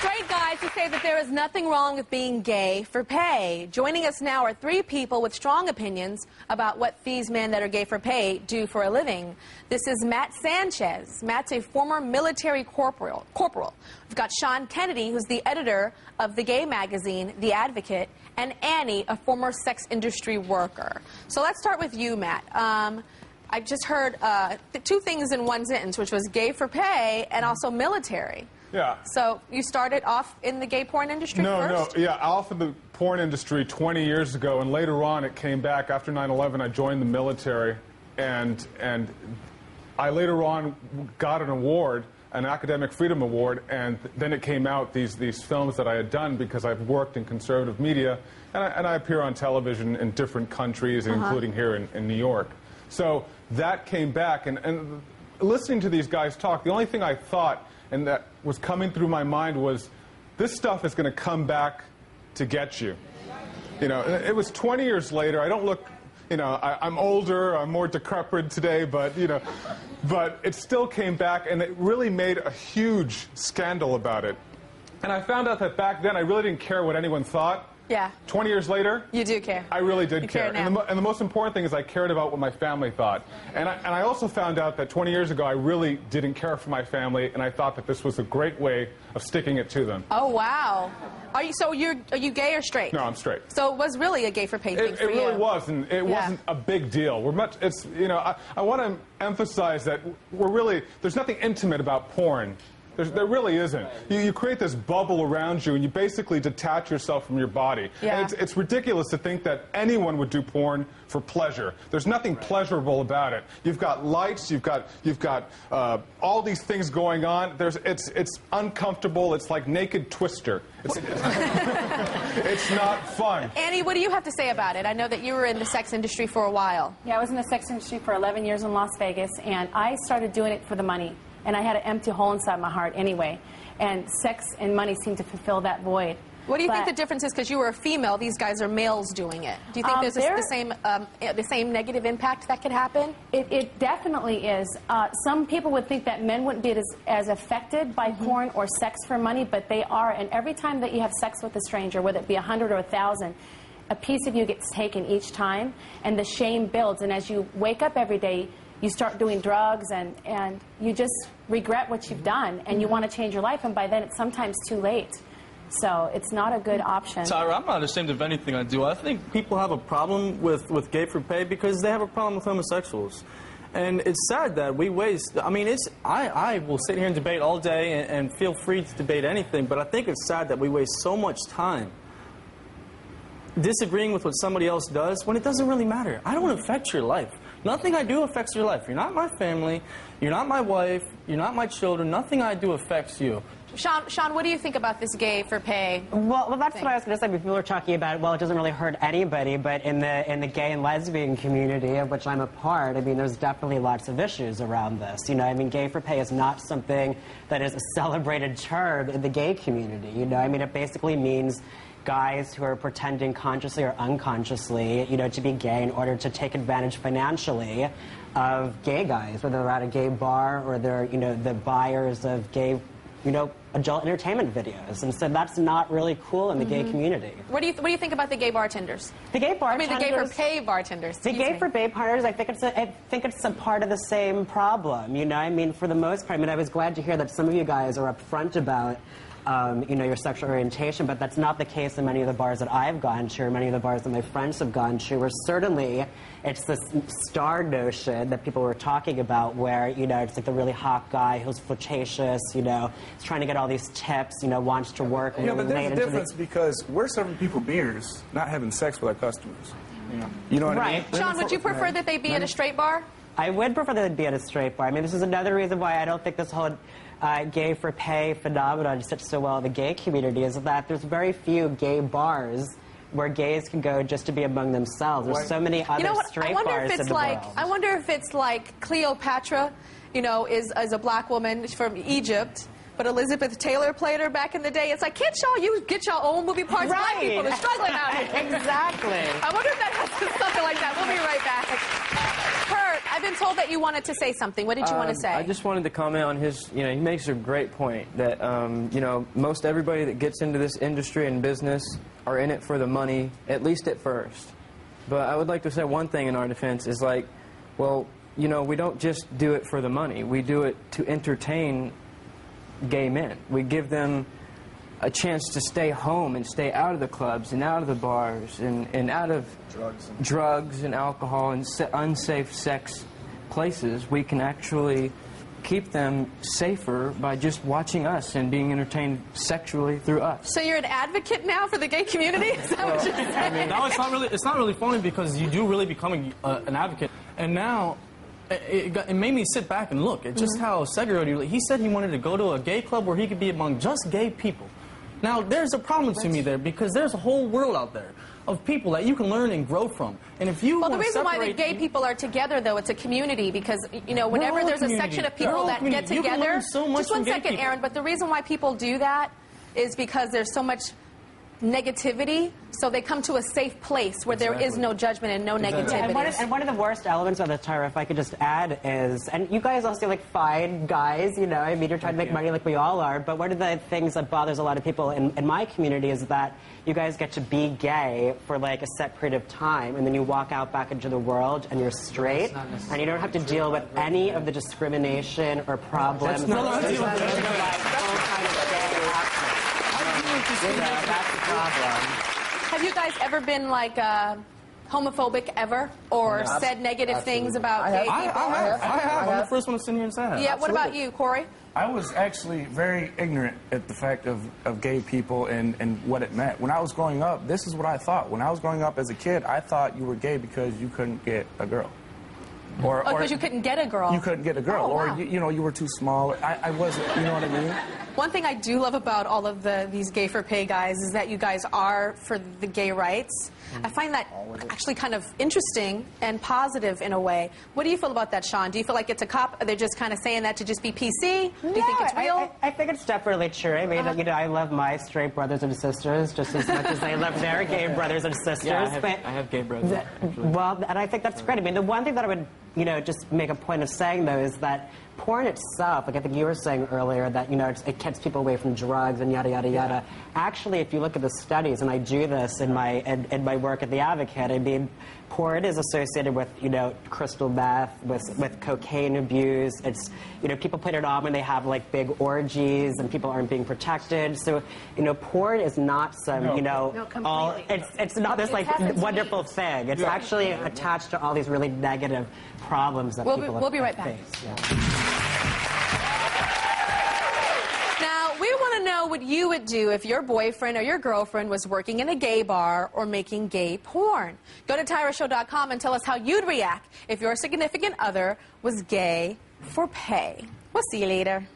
Straight guys who say that there is nothing wrong with being gay for pay. Joining us now are three people with strong opinions about what these men that are gay for pay do for a living. This is Matt Sanchez. Matt's a former military corporal. We've got Sean Kennedy, who's the editor of the gay magazine, The Advocate, and Annie, a former sex industry worker. So let's start with you, Matt. I just heard two things in one sentence, which was gay for pay and also military. Yeah. So you started off in the gay porn industry first? No, yeah, off of the porn industry 20 years ago, and later on it came back. After 9/11, I joined the military, and I later on got an award, an Academic Freedom Award, and then it came out, these films that I had done, because I've worked in conservative media, and I appear on television in different countries, including here in New York. So that came back, and listening to these guys talk, the only thing I thought, and that was coming through my mind, was this stuff is going to come back to get you. You know, it was 20 years later. I don't look, you know, I'm older, I'm more decrepit today, but, you know, but it still came back, and it really made a huge scandal about it. And I found out that back then I really didn't care what anyone thought. Yeah. 20 years later, you do care. I really did care. And the most important thing is I cared about what my family thought. And I also found out that 20 years ago I really didn't care for my family, and I thought that this was a great way of sticking it to them. Oh, wow. Are you gay or straight? No, I'm straight. So it was really a gay for pay thing for you. It really was, and it wasn't a big deal. It's, you know, I want to emphasize that there's nothing intimate about porn. There really isn't. You create this bubble around you, and you basically detach yourself from your body. Yeah. And it's ridiculous to think that anyone would do porn for pleasure. There's nothing pleasurable about it. You've got lights, you've got all these things going on. It's uncomfortable. It's like naked Twister. It's not fun. Annie, what do you have to say about it? I know that you were in the sex industry for a while. Yeah, I was in the sex industry for 11 years in Las Vegas, and I started doing it for the money. And I had an empty hole inside my heart anyway. And sex and money seemed to fulfill that void. What do you think the difference is? Because you were a female, these guys are males doing it. Do you think there's the same negative impact that could happen? It definitely is. Some people would think that men wouldn't be as affected by porn or sex for money, but they are. And every time that you have sex with a stranger, whether it be 100 or 1,000, a piece of you gets taken each time, and the shame builds. And as you wake up every day, you start doing drugs, and you just regret what you've done, and you want to change your life, and by then it's sometimes too late. So it's not a good option. Tyra, I'm not ashamed of anything I do. I think people have a problem with gay for pay because they have a problem with homosexuals. And it's sad that we waste, I mean, I will sit here and debate all day and feel free to debate anything, but I think it's sad that we waste so much time disagreeing with what somebody else does when it doesn't really matter. I don't affect your life. Nothing I do affects your life. You're not my family. You're not my wife. You're not my children. Nothing I do affects you. Sean, what do you think about this gay for pay? Well, that's what I was going to say. People were talking about, well, it doesn't really hurt anybody, but in the gay and lesbian community, of which I'm a part, I mean, there's definitely lots of issues around this. You know, I mean, gay for pay is not something that is a celebrated term in the gay community. You know, I mean, it basically means guys who are pretending consciously or unconsciously, you know, to be gay in order to take advantage financially of gay guys, whether they're at a gay bar or they're, you know, the buyers of gay, you know, adult entertainment videos. And so that's not really cool in the gay community. What do you think about the gay bartenders? The gay bartenders. I mean, the gay for pay bartenders. The gay for pay bartenders, I think it's a part of the same problem. You know, I mean, for the most part, I mean, I was glad to hear that some of you guys are upfront about you know, your sexual orientation, but that's not the case in many of the bars that I've gone to, or many of the bars that my friends have gone to, where certainly it's this star notion that people were talking about where, you know, it's like the really hot guy who's flirtatious, you know, is trying to get all these tips, you know, wants to work. Yeah, but there's a difference because we're serving people beers, not having sex with our customers. You know what I mean? Sean, would you prefer that they be at a straight bar? I would prefer that they'd be at a straight bar. I mean, this is another reason why I don't think this whole gay for pay phenomenon sits so well in the gay community, is that there's very few gay bars where gays can go just to be among themselves. There's so many other straight bars in the world. I wonder if it's like Cleopatra, you know, is a black woman from Egypt, but Elizabeth Taylor played her back in the day. It's like, can't y'all get your own movie parts? Black people are struggling out here. Exactly. I wonder if that has something like that. We'll be right back. Kurt, I've been told that you wanted to say something. What did you want to say? I just wanted to comment on his, he makes a great point that, most everybody that gets into this industry and business are in it for the money, at least at first. But I would like to say one thing in our defense is like, well, we don't just do it for the money. We do it to entertain gay men. We give them a chance to stay home and stay out of the clubs and out of the bars and out of drugs and alcohol and unsafe sex places. We can actually keep them safer by just watching us and being entertained sexually through us. So you're an advocate now for the gay community? Is that what you're saying? No, it's not really funny because you do really become an advocate. And now, it made me sit back and look at just how segregated he said he wanted to go to a gay club where he could be among just gay people. Now, there's a problem to me there because there's a whole world out there of people that you can learn and grow from. And if you Well, the reason why the gay people are together, though, it's a community because, whenever there's a section of people that get together... So much just one second, Aaron, but the reason why people do that is because there's so much negativity, so they come to a safe place where there is no judgment and no negativity. And one of the worst elements of this, Tyra, if I could just add, is, and you guys all seem like fine guys, you're trying to make money like we all are, but one of the things that bothers a lot of people in my community is that you guys get to be gay for like a set period of time, and then you walk out back into the world and you're straight, and you don't have to deal with any of the discrimination or problems. That's the problem. Have you guys ever been like homophobic ever, or said negative things about gay people? I have. I'm the first one to sit here and say that. Yeah. What about you, Corey? I was actually very ignorant at the fact of gay people and what it meant. When I was growing up, this is what I thought. When I was growing up as a kid, I thought you were gay because you couldn't get a girl. Or because you couldn't get a girl. You couldn't get a girl. Oh, wow. Or, you were too small. I wasn't, you know what I mean? One thing I do love about all of these gay for pay guys is that you guys are for the gay rights. I find that actually kind of interesting and positive in a way. What do you feel about that, Sean? Do you feel like it's a cop? Are they just kind of saying that to just be PC? Do you think it's real? I think it's definitely true. I mean, I love my straight brothers and sisters just as much as they love their gay brothers and sisters. Yeah, I have gay brothers. Well, and I think that's great. I mean, the one thing that I would, just make a point of saying, though, is that porn itself, like I think you were saying earlier, that, it gets people away from drugs and yada, yada, yada. Actually, if you look at the studies, and I do this in my work at The Advocate, I mean, porn is associated with, crystal meth, with cocaine abuse. It's, people put it on when they have, like, big orgies and people aren't being protected. So, porn is not some, it's not this, like, wonderful thing. It's actually attached to all these really negative problems that people we'll be right back. face. Yeah. Now, we want to know what you would do if your boyfriend or your girlfriend was working in a gay bar or making gay porn. Go to TyraShow.com and tell us how you'd react if your significant other was gay for pay. We'll see you later.